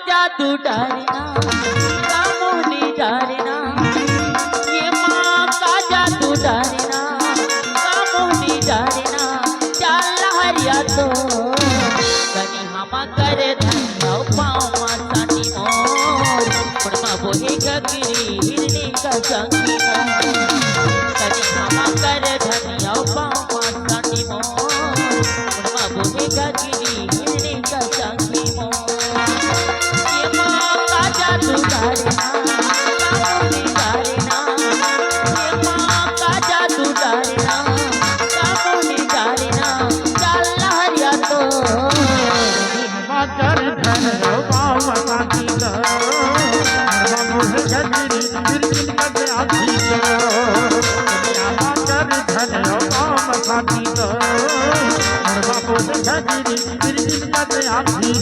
जादू डालना कामोनी डालना ये माँ का जादू डालना कामोनी डालना चाल हरिया तो कनी हम करे धन्ना पाँव मासानी मोर पुरमा बोहे गगिरी हिरनी का संगी कनी हम करे धन्ना पाँव मासानी मोर पुरमा बोहे गगिरी हिरनी का संगी जादू डालना कामोनी डालना ये माँ का जादू डालना कामोनी डालना चाल हरिया तो कर धन पाव साथी मुझे गजरी बिरकिन कद आधी कर धन पाव साथी मुझे गजरी बिरकिन कद आधी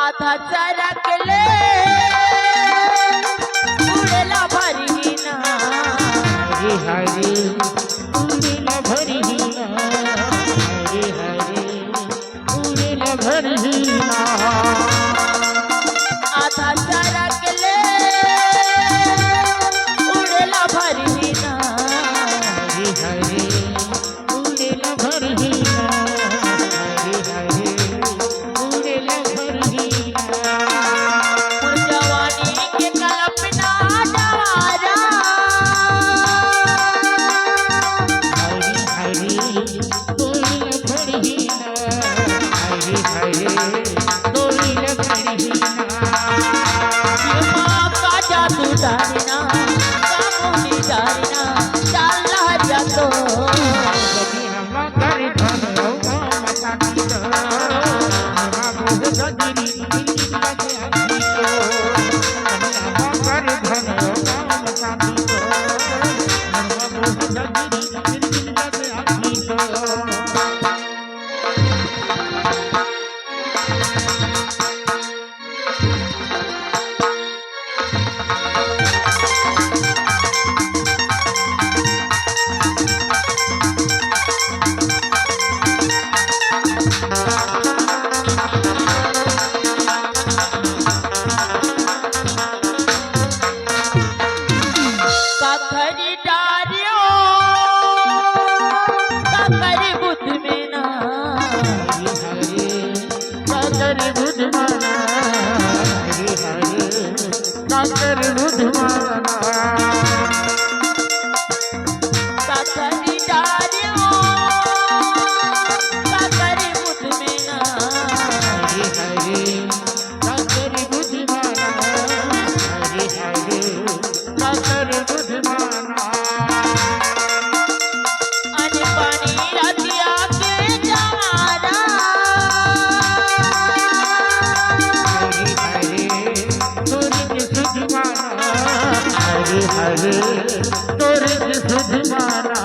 आधा चरक ले उड़ेला भरी ना हरे हरे उड़ेला भरी ना हरे हरे उड़ेला भरी ना आधा चरक ले उड़ेला भरी ना हरे हरे उड़ेला भरी ना हरे हरे उड़ेला भरी जवानी के कल्पना जवारा हरे हरे उड़ेला भरी ना हरे हरे उड़ेला भरी ये माँ का जादू डालना कामोनी डालना चाल हरिया तो कभी हम कर धन काम साथी मुझे गजरी बिरकिन कद आधी कर धन काम साथी मुझे गजरी बिरकिन कद आधी काखरी डारियो काखरी बुद्ध में ना काकर बुधवाना हरे हरे काकर बुधवाना काखरी डारियो काखरी बुद्ध में ना हरे हरे काकर बुधवाना हरे हरे काकर बुधवाना अन पानी रतिया के जवारा हरे हरे तोरी सुधवाना हरे हरे तोरी सुधवाना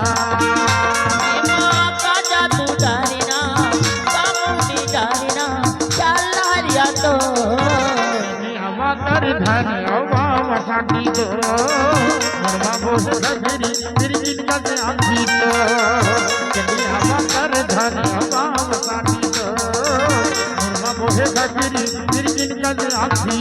माँ का जादू डालना कामोनी डालना चाल हरिया तो कर धन वाम साथी मुर्मा बोह गजरी बिरकिन कद आधी कर धन वाम साथी मुर्मा बोह गजरी बिरकिन कद आधी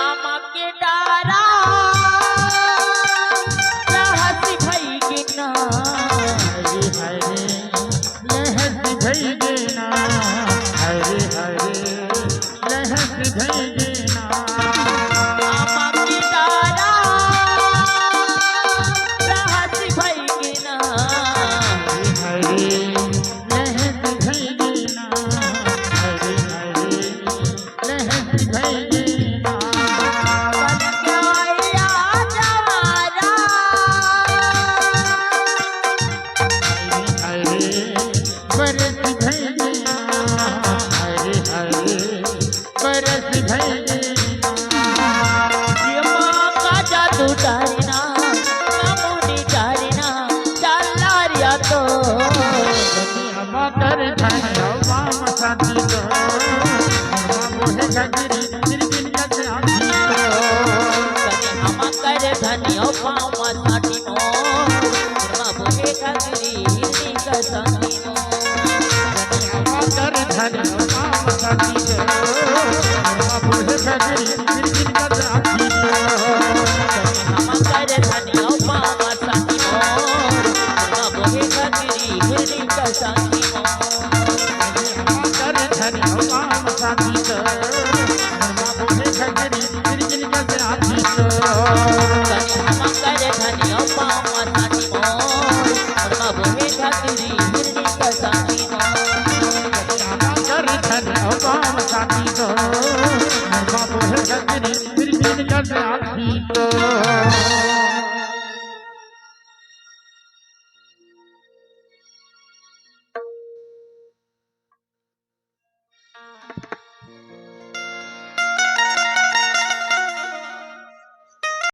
आमा के डारा रहसी भई करसी भैली हरे हरे करसी भैली ये माँ का जादू डारिना कामुनी डारिना चालला रिया तो अम्मा कर धन्य वाम साथी तो अम्मा बोहे गगरी निर्गिन कसे आधी तो हम कर धनियो पाँव साटी मो माँ बोले खगरी हिरनी का संगी मो अम्मा कर धन्य वाम साथी तो अम्मा बोहे गगरी निर्गिन कसे आधी तो हम कर धनियो पाँव साटी मो माँ बोले खगरी हिरनी का संगी मो कर धन्य वाम साथी तो अम्मा बोहे गगरी निर्गिन कसे आधी तो हम कर धनियो पाँव साटी मो माँ बोले खगरी हिरनी का संगी मो कर धन्य वाम साथी तो अम्मा बोहे गगरी निर्गिन कसे आधी तो